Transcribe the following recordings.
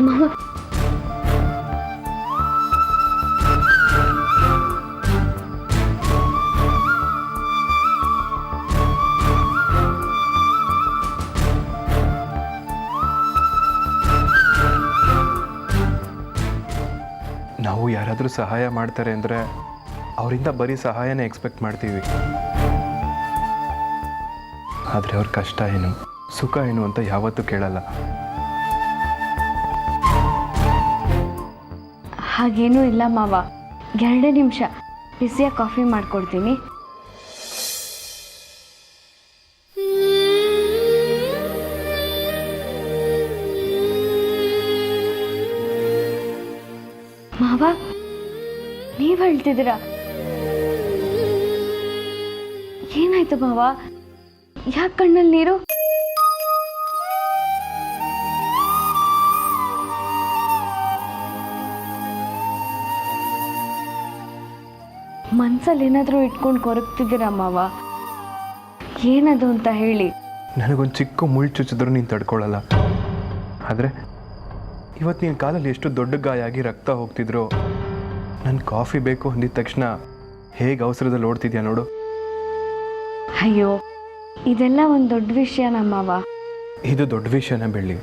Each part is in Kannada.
ಮಾವ ನಾವು ಯಾರಾದರೂ ಸಹಾಯ ಮಾಡ್ತಾರೆ ಅಂದರೆ ಅವರಿಂದ ಬರೀ ಸಹಾಯನೇ ಎಕ್ಸ್ಪೆಕ್ಟ್ ಮಾಡ್ತೀವಿ. ಆದರೆ ಅವ್ರ ಕಷ್ಟ ಏನು ಸುಖ ಏನು ಅಂತ ಯಾವತ್ತೂ ಕೇಳಲ್ಲ. ಹಾಗೇನೂ ಇಲ್ಲ ಮಾವ. 2 ನಿಮಿಷ ಬಿಸಿಯಾಗಿ ಕಾಫಿ ಮಾಡಿಕೊಡ್ತೀನಿ. ಮಾವ ನೀವು ಹೇಳ್ತಿದ್ದೀರಾ? ಏನಾಯ್ತು ಮಾವ? ಯಾಕೆ ಕಣ್ಣಲ್ಲಿ ನೀರು? ಮನ್ಸಲ್ಲಿ ಏನಾದರೂ ಇಟ್ಕೊಂಡು ಕೊರಗ್ತಿದ್ದೀರಾ ಮಾವ? ಏನದು ಅಂತ ಹೇಳಿ. ನನಗೊಂದು ಚಿಕ್ಕ ಮುಳ್ಳು ಚುಚ್ಚಿದ್ರು ನೀನು ತಡ್ಕೊಳ್ಳಲ್ಲ. ಆದರೆ ಇವತ್ತು ನಿನ್ನ ಕಾಲಲ್ಲಿ ಎಷ್ಟು ದೊಡ್ಡ ಗಾಯ ಆಗಿ ರಕ್ತ ಹೋಗ್ತಿದ್ರು, ನನ್ನ ಕಾಫಿ ಬೇಕು ಅಂದಿದ ತಕ್ಷಣ ಹೇಗೆ ಅವಸರದಲ್ಲಿ ಓಡ್ತಿದ್ಯಾ ನೋಡು. ಅಯ್ಯೋ, ಇದೆಲ್ಲ ಒಂದು ದೊಡ್ಡ ವಿಷಯ ನಮ್ಮವ. ಇದು ದೊಡ್ಡ ವಿಷಯನ ಬೆಳ್ಳಿ.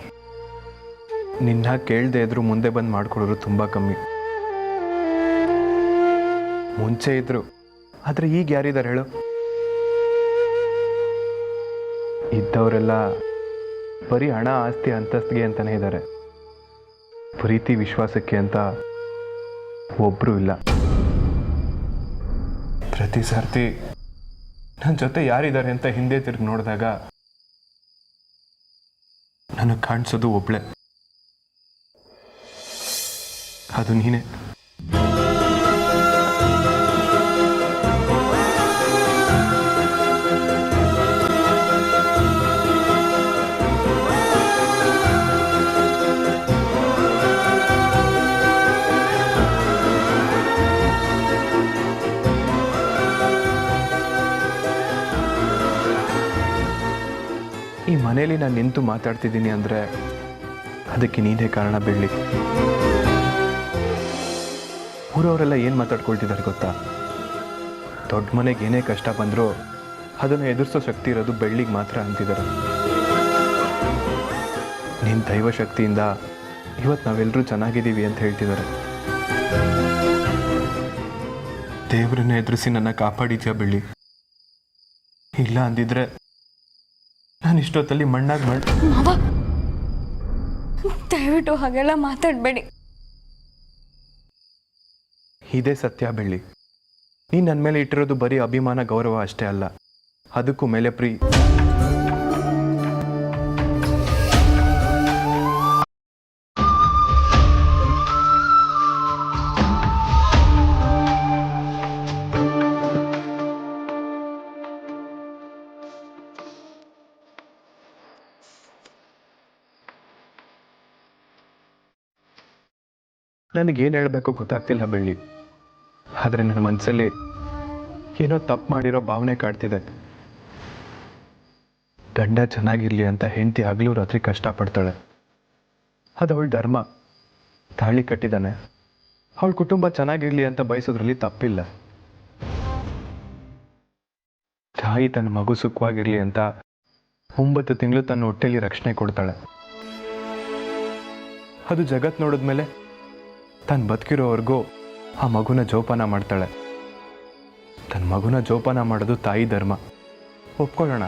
ನಿನ್ನ ಕೇಳದೆ ಇದ್ರು ಮುಂದೆ ಬಂದು ಮಾಡ್ಕೊಡೋರು ತುಂಬ ಕಮ್ಮಿ. ಮುಂಚೆ ಇದ್ರು, ಆದರೆ ಈಗ ಯಾರಿದ್ದಾರೆ ಹೇಳು? ಇದ್ದವರೆಲ್ಲ ಬರೀ ಹಣ ಆಸ್ತಿ ಅಂತಸ್ತಿಗೆ ಅಂತಾನೆ ಇದ್ದಾರೆ. ಪ್ರೀತಿ ವಿಶ್ವಾಸಕ್ಕೆ ಅಂತ ಒಬ್ಬರು ಇಲ್ಲ. ಪ್ರತಿ ಸರ್ತಿ ನನ್ನ ಜೊತೆ ಯಾರಿದ್ದಾರೆ ಅಂತ ಹಿಂದೆ ತಿರುಗಿ ನೋಡಿದಾಗ ನನಗೆ ಕಾಣಿಸೋದು ಒಬ್ಳೆ, ಅದು ನೀನೇ. ಈ ಮನೇಲಿ ನಾನು ನಿಂತು ಮಾತಾಡ್ತಿದ್ದೀನಿ ಅಂದರೆ ಅದಕ್ಕೆ ನೀನೇ ಕಾರಣ ಬೆಳ್ಳಿ. ಊರವರೆಲ್ಲ ಏನು ಮಾತಾಡ್ಕೊಳ್ತಿದ್ದಾರೆ ಗೊತ್ತಾ? ದೊಡ್ಡ ಮನೆಗೆ ಏನೇ ಕಷ್ಟ ಬಂದರೂ ಅದನ್ನು ಎದುರಿಸೋ ಶಕ್ತಿ ಇರೋದು ಬೆಳ್ಳಿಗೆ ಮಾತ್ರ ಅಂತಿದ್ದಾರೆ. ನಿನ್ನ ದೈವ ಶಕ್ತಿಯಿಂದ ಇವತ್ತು ನಾವೆಲ್ಲರೂ ಚೆನ್ನಾಗಿದ್ದೀವಿ ಅಂತ ಹೇಳ್ತಿದ್ದಾರೆ. ದೇವರನ್ನ ಎದುರಿಸಿ ನನ್ನ ಕಾಪಾಡಿದ್ಯಾ ಬೆಳ್ಳಿ. ಇಲ್ಲ ಅಂದಿದ್ರೆ ನಾನು ಇಷ್ಟೊತ್ತಲ್ಲಿ ಮಣ್ಣಾಗಿ ಮಾವ, ದಯವಿಟ್ಟು ಹಾಗೆಲ್ಲ ಮಾತಾಡಬೇಡಿ. ಇದೇ ಸತ್ಯ ಬೆಳ್ಳಿ. ನೀನು ನನ್ನ ಮೇಲೆ ಇಟ್ಟಿರೋದು ಬರೀ ಅಭಿಮಾನ ಗೌರವ ಅಷ್ಟೇ ಅಲ್ಲ, ಅದಕ್ಕೂ ಮೇಲೆ ನನಗೇನು ಹೇಳಬೇಕು ಗೊತ್ತಾಗ್ತಿಲ್ಲ ಬೆಳ್ಳಿ. ಆದರೆ ನನ್ನ ಮನಸ್ಸಲ್ಲಿ ಏನೋ ತಪ್ಪು ಮಾಡಿರೋ ಭಾವನೆ ಕಾಡ್ತಿದೆ. ಗಂಡ ಚೆನ್ನಾಗಿರಲಿ ಅಂತ ಹೆಂಡತಿ ಹಗಲು ರಾತ್ರಿ ಕಷ್ಟಪಡ್ತಾಳೆ. ಅದು ಅವಳ ಧರ್ಮ. ತಾಳಿ ಕಟ್ಟಿದ್ದಾನೆ, ಅವಳ ಕುಟುಂಬ ಚೆನ್ನಾಗಿರಲಿ ಅಂತ ಬಯಸೋದ್ರಲ್ಲಿ ತಪ್ಪಿಲ್ಲ. ತಾಯಿ ತನ್ನ ಮಗು ಸುಖವಾಗಿರಲಿ ಅಂತ 9 ತಿಂಗಳು ತನ್ನ ಹೊಟ್ಟೆಯಲ್ಲಿ ರಕ್ಷಣೆ ಕೊಡ್ತಾಳೆ. ಅದು ಜಗತ್ತು ನೋಡಿದ್ಮೇಲೆ ತಾನು ಬದುಕಿರೋವರೆಗೂ ಆ ಮಗುನ ಜೋಪಾನ ಮಾಡ್ತಾಳೆ. ತನ್ನ ಮಗುನ ಜೋಪಾನ ಮಾಡೋದು ತಾಯಿ ಧರ್ಮ, ಒಪ್ಕೊಳ್ಳೋಣ.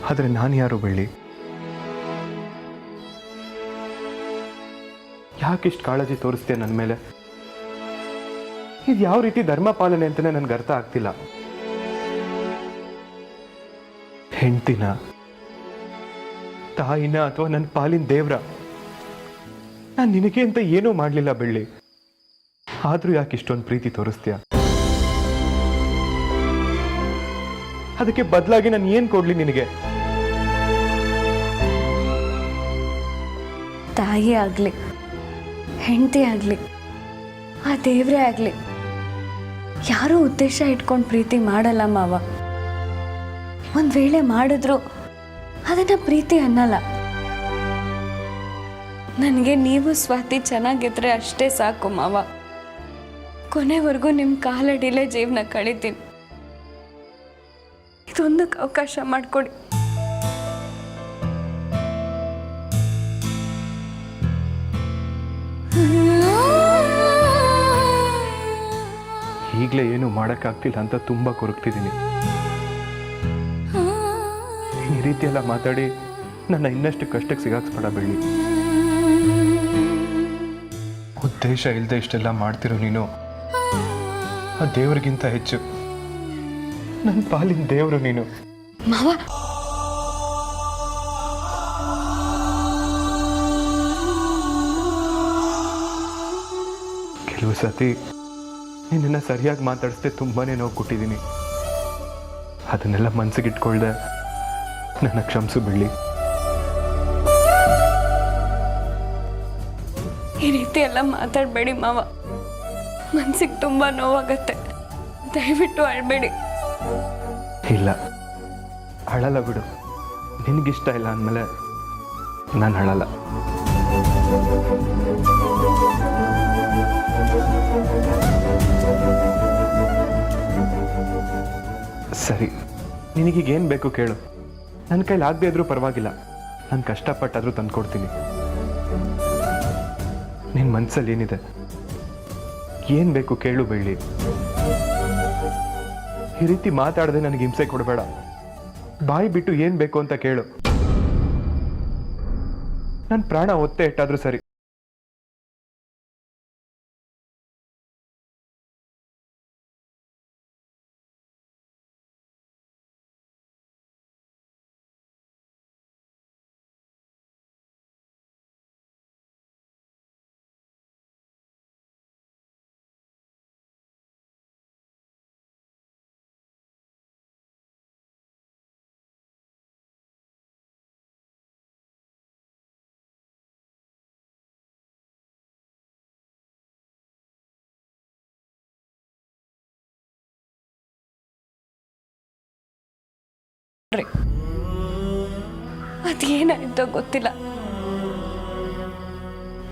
ಆದರೆ ನಾನು ಯಾರು ಬೆಳ್ಳಿ? ಯಾಕಿಷ್ಟು ಕಾಳಜಿ ತೋರಿಸ್ತೀಯ ನನ್ನ ಮೇಲೆ? ಇದು ಯಾವ ರೀತಿ ಧರ್ಮ ಪಾಲನೆ ಅಂತಲೇ ನನಗೆ ಅರ್ಥ ಆಗ್ತಿಲ್ಲ. ಹೆಂಡ್ತಿನ, ತಾಯಿನ ಅಥವಾ ನನ್ನ ಪಾಲಿನ ದೇವ್ರ? ನಾನು ನಿನಗೆ ಅಂತ ಏನೂ ಮಾಡಲಿಲ್ಲ ಬೆಳ್ಳಿ. ಆದರೂ ಯಾಕೆ ಇಷ್ಟೊಂದು ಪ್ರೀತಿ ತೋರಿಸ್ತೀಯ? ಅದಕ್ಕೆ ಬದಲಾಗಿ ನಾನು ಏನು ಕೊಡ್ಲಿ ನಿನಗೆ? ತಾಯಿ ಆಗಲಿ, ಹೆಂಡತಿ ಆಗಲಿ, ಆ ದೇವರೇ ಆಗಲಿ, ಯಾರೂ ಉದ್ದೇಶ ಇಟ್ಕೊಂಡು ಪ್ರೀತಿ ಮಾಡಲ್ಲ ಮಾವ. ಒಂದು ವೇಳೆ ಮಾಡಿದ್ರು ಅದನ್ನು ಪ್ರೀತಿ ಅನ್ನಲ್ಲ. ನನಗೆ ನೀವು ಸ್ವಾತಿ ಚೆನ್ನಾಗಿದ್ರೆ ಅಷ್ಟೇ ಸಾಕು ಮಾವ. ಕೊನೆವರೆಗೂ ನಿಮ್ಮ ಕಾಲಡಿಲೇ ಜೀವನ ಕಳಿತೀನಿ. ಇದೊಂದಕ್ಕೆ ಅವಕಾಶ ಮಾಡಿಕೊಡಿ. ಈಗಲೇ ಏನು ಮಾಡೋಕ್ಕಾಗ್ತಿಲ್ಲ ಅಂತ ತುಂಬ ಕೊರಗ್ತಿದ್ದೀನಿ. ಈ ರೀತಿ ಎಲ್ಲ ಮಾತಾಡಿ ನನ್ನ ಇನ್ನಷ್ಟು ಕಷ್ಟಕ್ಕೆ ಸಿಗಾಕ್ಸ್ಬೇಡ ಬೆಳ್ಳಿ. ಉದ್ದೇಶ ಇಲ್ಲದೆ ಇಷ್ಟೆಲ್ಲ ಮಾಡ್ತಿರೋ ನೀನು ಆ ದೇವ್ರಿಗಿಂತ ಹೆಚ್ಚು ನನ್ನ ಪಾಲಿನ ದೇವರು ನೀನು. ಮಾವ, ಕೆಲವು ಸತಿ ನಿನ್ನನ್ನು ಸರಿಯಾಗಿ ಮಾತಾಡಿಸ್ದೆ ತುಂಬಾ ನೋವು ಕೊಟ್ಟಿದ್ದೀನಿ. ಅದನ್ನೆಲ್ಲ ಮನಸ್ಸಿಗೆ ಇಟ್ಕೊಳ್ದೆ ನನ್ನ ಕ್ಷಮಿಸು ಬೆಳ್ಳಿ. ಈ ರೀತಿ ಎಲ್ಲ ಮಾತಾಡಬೇಡಿ ಮಾವ. ಮನ್ಸಿಗೆ ತುಂಬ ನೋವಾಗತ್ತೆ. ದಯವಿಟ್ಟು ಅಳ್ಬೇಡಿ. ಇಲ್ಲ, ಅಳಲ್ಲ ಬಿಡು. ನಿನಗಿಷ್ಟ ಇಲ್ಲ ಅಂದಮೇಲೆ ನಾನು ಅಳಲ್ಲ. ಸರಿ, ನಿನಗೀಗೇನು ಬೇಕು ಕೇಳು. ನನ್ನ ಕೈಲಿ ಆಗದೆ ಇದ್ರೂ ಪರವಾಗಿಲ್ಲ, ನಾನು ಕಷ್ಟಪಟ್ಟಾದರೂ ತಂದ್ಕೊಡ್ತೀನಿ. ನಿನ್ನ ಮನಸ್ಸಲ್ಲಿ ಏನಿದೆ, ಏನು ಬೇಕು ಕೇಳು ಬೆಳ್ಳಿ. ಈ ರೀತಿ ಮಾತಾಡದೆ ನನಗೆ ಹಿಂಸೆ ಕೊಡಬೇಡ. ಬಾಯಿ ಬಿಟ್ಟು ಏನು ಬೇಕು ಅಂತ ಕೇಳು. ನನ್ನ ಪ್ರಾಣ ಒತ್ತೆ ಇಟ್ಟಾದ್ರೂ ಸರಿ. ಅದೇನಾಯ್ತೋ ಗೊತ್ತಿಲ್ಲ,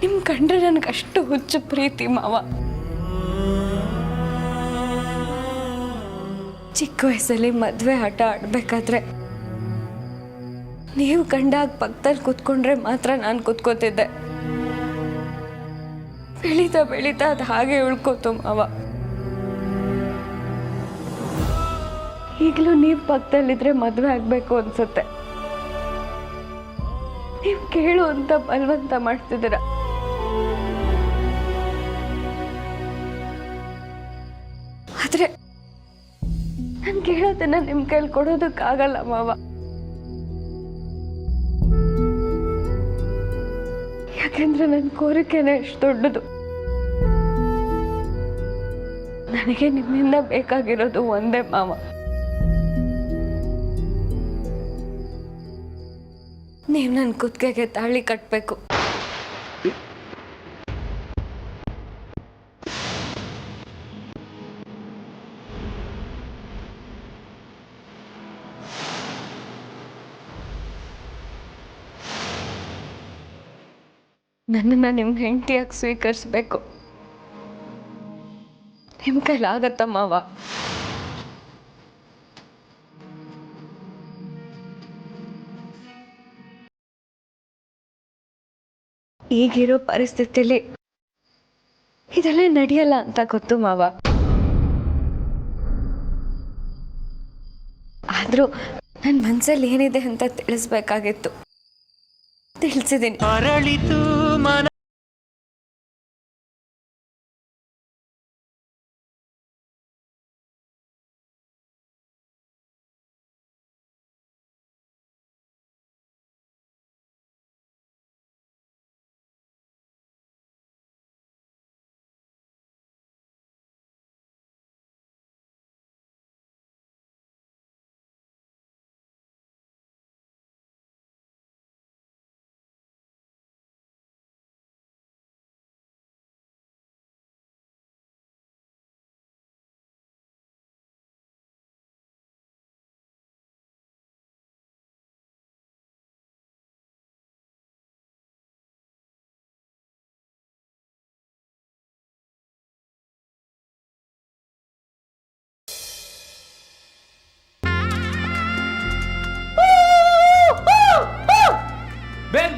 ನಿಮ್ ಕಂಡ್ರೆ ನನಗಷ್ಟು ಹುಚ್ಚು ಪ್ರೀತಿ ಮಾವ. ಚಿಕ್ಕ ವಯಸ್ಸಲ್ಲಿ ಮದ್ವೆ ಆಟ ಆಡ್ಬೇಕಾದ್ರೆ ನೀವು ಕಂಡಾಗ ಪಕ್ಕದಲ್ಲಿ ಕೂತ್ಕೊಂಡ್ರೆ ಮಾತ್ರ ನಾನು ಕೂತ್ಕೋತಿದ್ದೆ. ಬೆಳೀತಾ ಬೆಳೀತಾ ಅದು ಹಾಗೆ ಉಳ್ಕೋತು ಮಾವ. ಈಗಲೂ ನೀವು ಪಕ್ಕದಲ್ಲಿದ್ರೆ ಮದುವೆ ಆಗ್ಬೇಕು ಅನ್ಸುತ್ತೆ. ನೀವು ಕೇಳು ಅಂತ ಬಲವಂತ ಮಾಡ್ತಿದ್ದೀರ. ಆದ್ರೆ ನಾನು ಕೇಳೋದನ್ನ ನಿಮ್ ಕೈಲಿ ಕೊಡೋದಕ್ಕಾಗಲ್ಲ ಮಾವ. ಯಾಕೆಂದ್ರೆ ನನ್ನ ಕೋರಿಕೆನೇ ಎಷ್ಟು ದೊಡ್ಡದು. ನನಗೆ ನಿಮ್ಮಿಂದ ಬೇಕಾಗಿರೋದು ಒಂದೇ ಮಾವ. ನೀವು ನನ್ನ ಕುತ್ತಿಗೆಗೆ ತಾಳಿ ಕಟ್ಟಬೇಕು. ನನ್ನನ್ನು ನಿಮ್ಮ ಹೆಂಡತಿಯಾಗಿ ಸ್ವೀಕರಿಸಬೇಕು. ನಿಮ್ಮ ಕೈಲಾಗತ್ತ ಮಾವ? ಈಗಿರೋ ಪರಿಸ್ಥಿತಿಲಿ ಇದೆಲ್ಲ ನಡೆಯಲ್ಲ ಅಂತ ಗೊತ್ತು ಮಾವ. ಆದ್ರೂ ನನ್ನ ಮನಸ್ಸಲ್ಲಿ ಏನಿದೆ ಅಂತ ತಿಳಿಸ್ಬೇಕಾಗಿತ್ತು. ತಿಳಿಸಿದ್ದೀನಿ.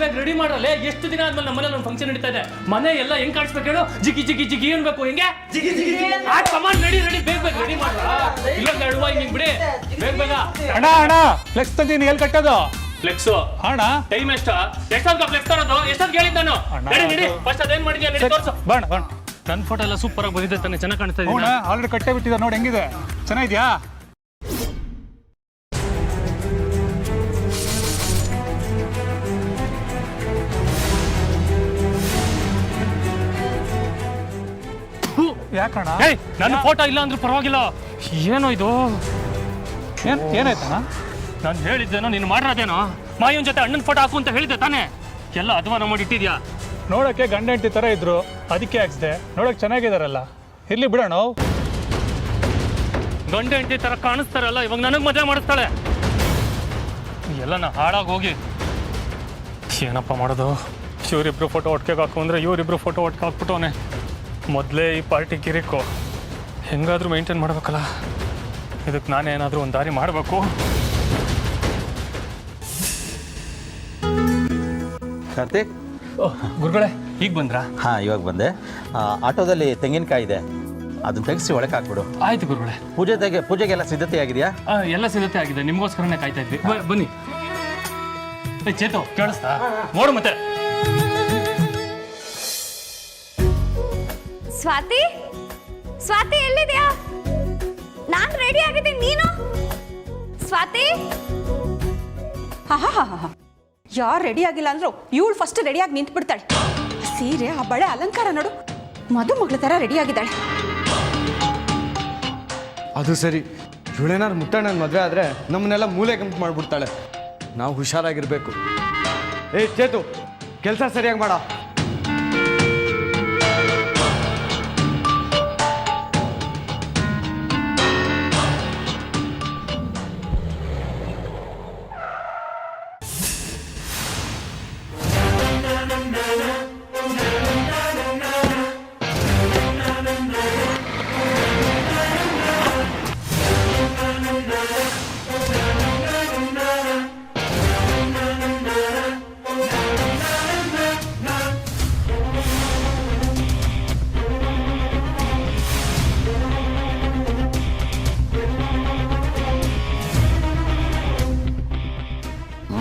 ಬೇಗ ರೆಡಿ ಮಾಡಲ್ಲ. ಎಷ್ಟು ದಿನ ಆದ್ಮೇಲೆ ನಮ್ಮ ಮನೇಲಿ ಒಂದು ಫಂಕ್ಷನ್ ನಡೀತಾ ಇದೆ. ಮನೆ ಎಲ್ಲ ಹೆಂಗ್ ಕಾಣಿಸ್ಬೇಕು ಹೇಳು? ಜಿಗಿ ಜಿಗಿ ಜಿಗಿ ಅನ್ಬೇಕು. ಹೆಂಗೆ ಕಮಾನ್ ರೆಡಿ ರೆಡಿ ಬೇಗ ಬೇಗ ರೆಡಿ ಮಾಡ. ಇಲ್ಲೊಂದು ಎಡುವ ಹಿಂಗ್ ಬಿಡಿ ಬೇಗ ಬೇಗ. ಅಣ್ಣ ಫ್ಲೆಕ್ಸ್ ತಂದೀನಿ, ಎಲ್ಲಿ ಕಟ್ಟೋದು? ಫ್ಲೆಕ್ಸ್ ಅಣ್ಣ ಟೈಮ್ ಎಷ್ಟೊಂದು ಫ್ಲೆಕ್ಸ್ ತರೋದು? ಎಷ್ಟೊಂದು ಹೇಳಿದ್ ನಾನು. ನಡಿ ಫಸ್ಟ್ ಅದೇನ್ ಮಾಡಿದ್ಯಾ ನಡಿ ತೋರ್ಸು. ಬಣ್ಣ ಬಣ್ಣ ನನ್ನ ಫೋಟೋ ಎಲ್ಲ ಸೂಪರ್ ಆಗಿ ಬಂದಿದೆ ತಾನೆ, ಚೆನ್ನಾಗಿ ಕಾಣಿಸ್ತಾ ಅಣ್ಣ ಇದೆ. ಆಲ್ರೆಡಿ ಕಟ್ಟೆ ಬಿಟ್ಟಿದ್ದಾರೆ ನೋಡಿ, ಹೆಂಗಿದೆ? ಚೆನ್ನಾಗಿದ್ಯಾ? ಯಾಕಣ್ಣ? ನನ್ನ ಫೋಟೋ ಇಲ್ಲ ಅಂದ್ರೂ ಪರವಾಗಿಲ್ಲ. ಏನೋ ಇದು? ಏನಾಯ್ತಣ್ಣ? ನಾನು ಹೇಳಿದ್ದೇನೋ ನೀನು ಮಾಡಿರೋದೇನೋ? ಮಾಯನ್ ಜೊತೆ ಅಣ್ಣನ ಫೋಟೋ ಹಾಕು ಅಂತ ಹೇಳಿದ್ದೆ ತಾನೇ? ಎಲ್ಲ ಅಧ್ವಾನ ಮಾಡಿ ಇಟ್ಟಿದ್ಯಾ? ನೋಡಕ್ಕೆ ಗಂಡ ಹೆಂಡತಿ ತರ ಇದ್ರು, ಅದಕ್ಕೆ ಹಾಕ್ಸ್ದೆ. ನೋಡಕ್ ಚೆನ್ನಾಗಿದಾರಲ್ಲ, ಇರ್ಲಿ ಬಿಡೋಣ. ಗಂಡ ಹೆಂಡತಿ ತರ ಕಾಣಿಸ್ತಾರಲ್ಲ, ಇವಾಗ ನನಗೆ ಮದುವೆ ಮಾಡಿಸ್ತಾಳೆ. ಎಲ್ಲ ನಾ ಹಾಳಾಗಿ ಹೋಗಿ ಏನಪ್ಪ ಮಾಡೋದು? ಇವರಿಬ್ರು ಫೋಟೋ ಒಟ್ಟಿಗೆ ಹಾಕು ಅಂದರೆ ಇವರಿಬ್ರು ಫೋಟೋ ಒಟ್ಟಿಗೆ ಹಾಕ್ಬಿಟ್ಟವನೆ. ಮೊದಲೇ ಈ ಪಾರ್ಟಿ ಕಿರಿಕು, ಹೆಂಗಾದ್ರೂ ಮೇಂಟೈನ್ ಮಾಡ್ಬೇಕಲ್ಲ. ಇದಕ್ಕೆ ನಾನೇ ಏನಾದರೂ ಒಂದು ದಾರಿ ಮಾಡಬೇಕು. ಕಾರ್ತಿಕ್, ಗುರುಗಳೇ ಈಗ ಬಂದ್ರಾ? ಹಾಂ ಇವಾಗ ಬಂದೆ. ಆಟೋದಲ್ಲಿ ತೆಂಗಿನಕಾಯಿ ಇದೆ, ಅದನ್ನ ತೆಗೆಸಿ ಒಳಗೆ ಹಾಕ್ಬಿಡು. ಆಯ್ತು ಗುರುಗಳೇ. ಪೂಜೆಗೆಲ್ಲ ಸಿದ್ಧತೆ ಆಗಿದೆಯಾ? ಎಲ್ಲ ಸಿದ್ಧತೆ ಆಗಿದೆ, ನಿಮಗೋಸ್ಕರನೇ ಕಾಯ್ತಾ ಇದ್ವಿ. ಬನ್ನಿ. ಚೇತು ಕೇಳಿಸ್ತಾ? ನೋಡು ಮತ್ತೆ. ಸ್ವಾತಿ, ಸ್ವಾತಿ ಎಲ್ಲಿದ್ಯಾ? ನಾನು ರೆಡಿ ಆಗಿದ್ದೀನಿ, ನೀನು? ಸ್ವಾತಿ, ಯಾರು ರೆಡಿ ಆಗಿಲ್ಲ ಅಂದ್ರು ಇವಳು ಫಸ್ಟ್ ರೆಡಿಯಾಗಿ ನಿಂತು ಬಿಡ್ತಾಳೆ. ಸೀರೆ, ಆ ಬಳೆ, ಅಲಂಕಾರ ನೋಡು, ಮದುಮಗಳ ಥರ ರೆಡಿ ಆಗಿದ್ದಾಳೆ. ಅದು ಸರಿ, ಇವಳೇನಾರು ಮುತ್ತಣ್ಣನ ಮದುವೆ ಆದರೆ ನಮ್ಮನ್ನೆಲ್ಲ ಮೂಲೆ ಗಂಟು ಮಾಡಿಬಿಡ್ತಾಳೆ. ನಾವು ಹುಷಾರಾಗಿರ್ಬೇಕು. ಏ ಚೇತು, ಕೆಲಸ ಸರಿಯಾಗಿ ಮಾಡ.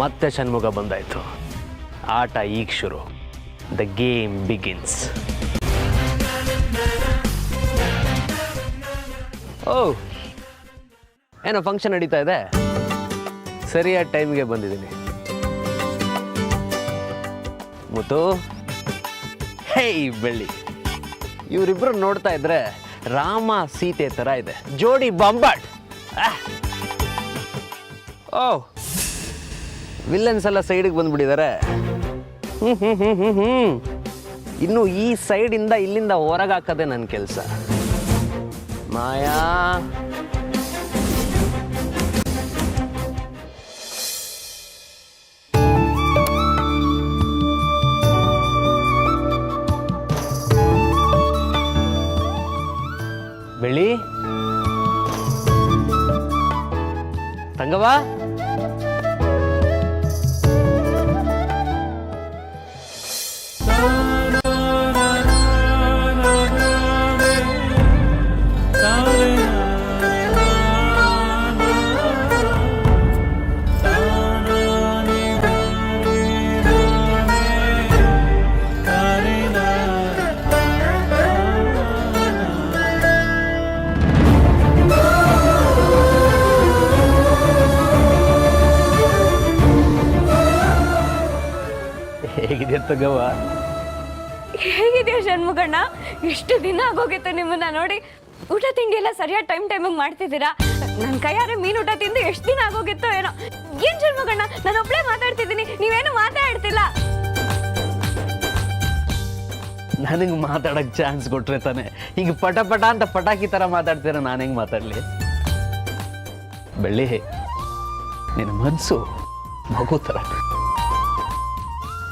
ಮತ್ತೆ ಷಣ್ಮುಗ ಬಂದಾಯ್ತು. ಆಟ ಈಗ ಶುರು. The game begins. ಓ, ಏನೋ ಫಂಕ್ಷನ್ ನಡೀತಾ ಇದೆ. ಸರಿಯಾದ ಟೈಮ್ಗೆ ಬಂದಿದ್ದೀನಿ. ಮುತ್ತು, ಹೇಯ್ ಬೆಳ್ಳಿ, ಇವರಿಬ್ರು ನೋಡ್ತಾ ಇದ್ರೆ ರಾಮ ಸೀತೆ ಥರ ಇದೆ. ಜೋಡಿ ಬಾಂಬಾಟ್. ಓ, ವಿಲ್ಲನ್ಸ್ ಎಲ್ಲ ಸೈಡಿಗೆ ಬಂದ್ಬಿಟ್ಟಿದ್ದಾರೆ. ಇನ್ನು ಈ ಸೈಡಿಂದ ಇಲ್ಲಿಂದ ಹೊರಗೆ ಹಾಕೋದೆ ನನ್ನ ಕೆಲಸ. ಮಾಯಾ, ಬೆಳಿ, ತಂಗವ್ವ, ಹೇಗಿದೆ ತಗವ್ವ? ಹೇಗಿದೆಯಾ ಷಣ್ಮುಗಣ್ಣ? ಎಷ್ಟು ದಿನ ಆಗೋಗಿತ್ತು ನಿಮ್ಮನ್ನ ನೋಡಿ. ಊಟ ತಿಂಡಿ ಎಲ್ಲ ಸರಿಯಾದ ಟೈಮಿಗೆ ಮಾಡ್ತಿದ್ದೀರಾ. ನನ್ನ ಕೈಯಾರೆ ಮೀನು ಊಟ ತಿಂದು ಎಷ್ಟು ದಿನ ಆಗೋಗಿತ್ತೋ ಏನೋ. ಏನ್ ಷಣ್ಮುಗಣ್ಣ, ನಾನು ಒಬ್ಳೇ ಮಾತಾಡ್ತಿದ್ದೀನಿ, ನೀವೇನು ಮಾತಾಡ್ತಿಲ್ಲ. ನನಗೆ ಮಾತಾಡೋಕ್ಕೆ ಚಾನ್ಸ್ ಕೊಟ್ರೆ ತಾನೆ. ಈಗ ಪಟ ಪಟ ಅಂತ ಪಟಾಕಿ ಥರ ಮಾತಾಡ್ತೀರ, ನಾನು ಹೆಂಗೆ ಮಾತಾಡಲಿ? ಬೆಳ್ಳಿ, ನಿನ್ನ ಮನಸ್ಸು ಮಗು ಥರ.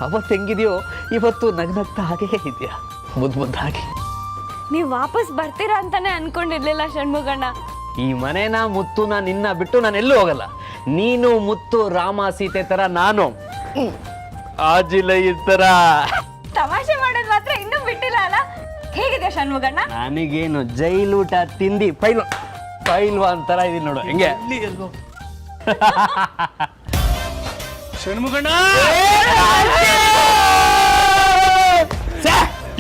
ಅವತ್ತು ಹೆಂಗಿದೆಯೋ ಇವತ್ತು ನಗ್ನಗ್ತಾ ಹಾಗೇ ಇದೆಯಾ, ಮುದ್ದು ಮುದ್ದಾಗಿ. ನೀವು ವಾಪಸ್ ಬರ್ತೀರಾ ಅಂತಾನೆ ಅನ್ಕೊಂಡಿರ್ಲಿಲ್ಲ ಷಣ್ಮುಗಣ್ಣ. ಈ ಮನೇನ ಮುತ್ತುನ ನಿನ್ನ ಬಿಟ್ಟು ನಾನು ಎಲ್ಲೂ ಹೋಗಲ್ಲ. ನೀನು ಮುತ್ತು ರಾಮ ಸೀತೆ ಥರ ನಾನು ಆಜಿಲ್ಲ ಈ ಥರ. ತಮಾಷೆ ಮಾಡೋದು ಮಾತ್ರ ಇನ್ನೂ ಬಿಟ್ಟಿಲ್ಲ ಅಲ್ಲ. ಹೇಗಿದೆ ಷಣ್ಮುಗಣ್ಣ? ನನಗೇನು ಜೈಲೂಟ ತಿಂದಿ ಪೈಲ್ವಾನ್ ಥರ ಇದೀನಿ ನೋಡು ಹೆಂಗೆ. ಷಣ್ಮುಗಣ್ಣ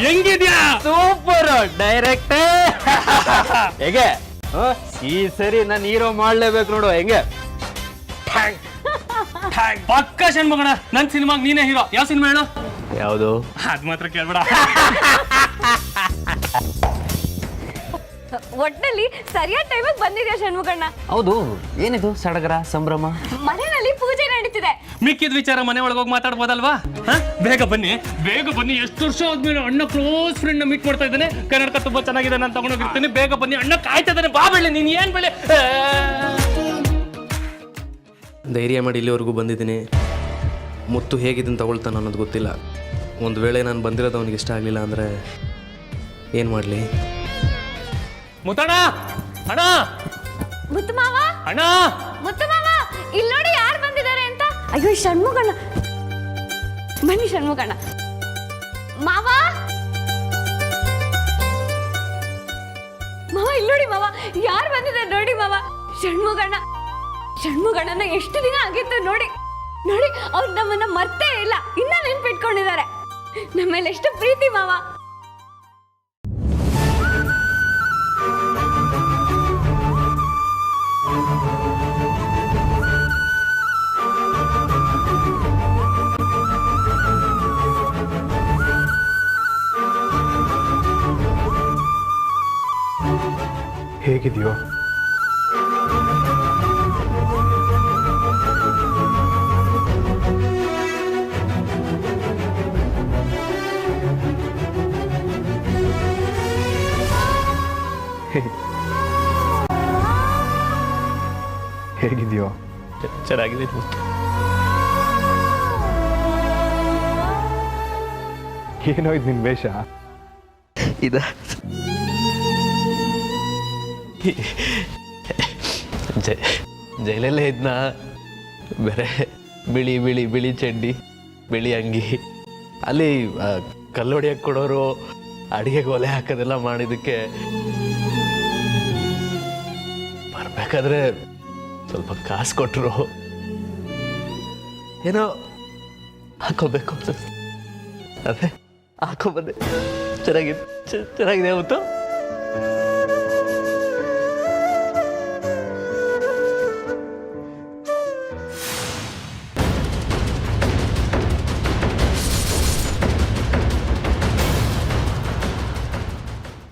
ಹೆಂಗಿದ್ಯಾ? Super direct. ಹೇಗೆ ಈ ಸರಿ ನಾನು ಹೀರೋ ಮಾಡ್ಲೇಬೇಕು ನೋಡು ಹೆಂಗೆ. ಪಕ್ಕ ಷಣ್ಮುಗಣ್ಣ, ನನ್ ಸಿನಿಮಾಗ್ ನೀನೇ ಹೀರೋ. ಯಾವ ಸಿನಿಮಾ ಹೇಳು? ಯಾವುದು? ಅದ್ ಮಾತ್ರ ಕೇಳ್ಬೇಡ. ಒಟ್ಟಿನಲ್ಲಿ ಸರಿಯಾದ ಟೈಮಿಗೆ ಬಂದಿದ್ಯಾ ಷಣ್ಮುಗಣ್ಣ. ಹೌದು, ಏನಿದು ಸಡಗರ ಸಂಭ್ರಮ? ಮನೆಯಲ್ಲಿ ಪೂಜೆ ನಡೀತಿದೆ. ಮಿಕ್ಕಿದ ವಿಚಾರ ಮನೆ ಒಳಗೆ ಹೋಗಿ ಮಾತಾಡ್ಬೋದಲ್ವಾ? ಬೇಗ ಬನ್ನಿ, ಬೇಗ ಬನ್ನಿ. ಎಷ್ಟು ವರ್ಷ ಆದ್ಮೇಲೆ ಅಣ್ಣ ಕ್ಲೋಸ್ ಫ್ರೆಂಡ್ ಮೀಟ್ ಮಾಡ್ತಾ ಇದ್ದಾನೆ. ಕನ್ನಡಕ ತುಂಬಾ ಚೆನ್ನಾಗಿದೆ, ನಾನು ತಗೊಂಡೋಗಿರ್ತೀನಿ. ಬೇಗ ಬನ್ನಿ, ಅಣ್ಣ ಕಾಯ್ತಾ ಇದ್ದಾನೆ. ಬಾ ಬೆಳೆ, ನೀನ್ ಏನ್ ಬೆಳೆ. ಧೈರ್ಯ ಮಾಡಿ ಇಲ್ಲಿವರೆಗೂ ಬಂದಿದ್ದೀನಿ. ಮುತ್ತು ಹೇಗಿದ್ದೀನಿ ತಗೊಳ್ತಾನೆ ಅನ್ನೋದು ಗೊತ್ತಿಲ್ಲ. ಒಂದು ವೇಳೆ ನಾನು ಬಂದಿರೋದು ಅವನಿಗೆ ಇಷ್ಟ ಆಗಲಿಲ್ಲ ಅಂದರೆ ಏನು ಮಾಡಲಿ? ಮುತ್ತಣ್ಣ, ಅಣ್ಣ, ಮುತ್ತು ಮಾವ, ಅಣ್ಣ, ಮುತ್ತು ಮಾವ, ಇಲ್ಲಿ ನೋಡಿ ಯಾರು ಬಂದಿದ್ದಾರೆ ಅಂತ. ಅಯ್ಯೋ ಷಣ್ಮುಗಣ್ಣ, ಬನ್ನಿ ಷಣ್ಮುಗಣ್ಣ. ಮಾವ, ಮಾವ ಇಲ್ಲಿ ನೋಡಿ ಮಾವ, ಯಾರು ಬಂದಿದ್ದಾರೆ ನೋಡಿ ಮಾವ. ಷಣ್ಮುಗಣ್ಣ. ಷಣ್ಮುಗಣ್ಣನ ಎಷ್ಟು ದಿನ ಆಗಿತ್ತು ನೋಡಿ ನೋಡಿ. ಅವ್ರು ನಮ್ಮನ್ನ ಮರ್ತೇ ಇಲ್ಲ, ಇನ್ನ ನೆನ್ಪಿಟ್ಕೊಂಡಿದ್ದಾರೆ. ನಮ್ಮ ಮೇಲೆ ಎಷ್ಟು ಪ್ರೀತಿ ಮಾವ. ಹೇಗಿದೆಯೋ? ಹೇಗಿದೆಯೋ? ಚೆನ್ನಾಗಿದೆ. ಏನೋ ಇದು ನಿನ್ನ ವೇಷ? ಇದ ಜೈಲಲ್ಲೇ ಇದ್ನ. ಬೇರೆ ಬಿಳಿ ಬಿಳಿ ಬಿಳಿ ಚಡ್ಡಿ, ಬಿಳಿ ಅಂಗಿ, ಅಲ್ಲಿ ಕಲ್ಲೊಡಿಯಕ್ಕೆ ಕೊಡೋರು, ಅಡಿಗೆಗೆ ಒಲೆ ಹಾಕೋದೆಲ್ಲ ಮಾಡಿದ್ದಕ್ಕೆ ಬರ್ಬೇಕಾದ್ರೆ ಸ್ವಲ್ಪ ಕಾಸು ಕೊಟ್ಟರು. ಏನೋ ಹಾಕೋಬೇಕು ಅದೇ ಹಾಕೊಂಬಂದೆ. ಚೆನ್ನಾಗಿದೆ, ಚೆನ್ನಾಗಿದೆ ಅವತ್ತು.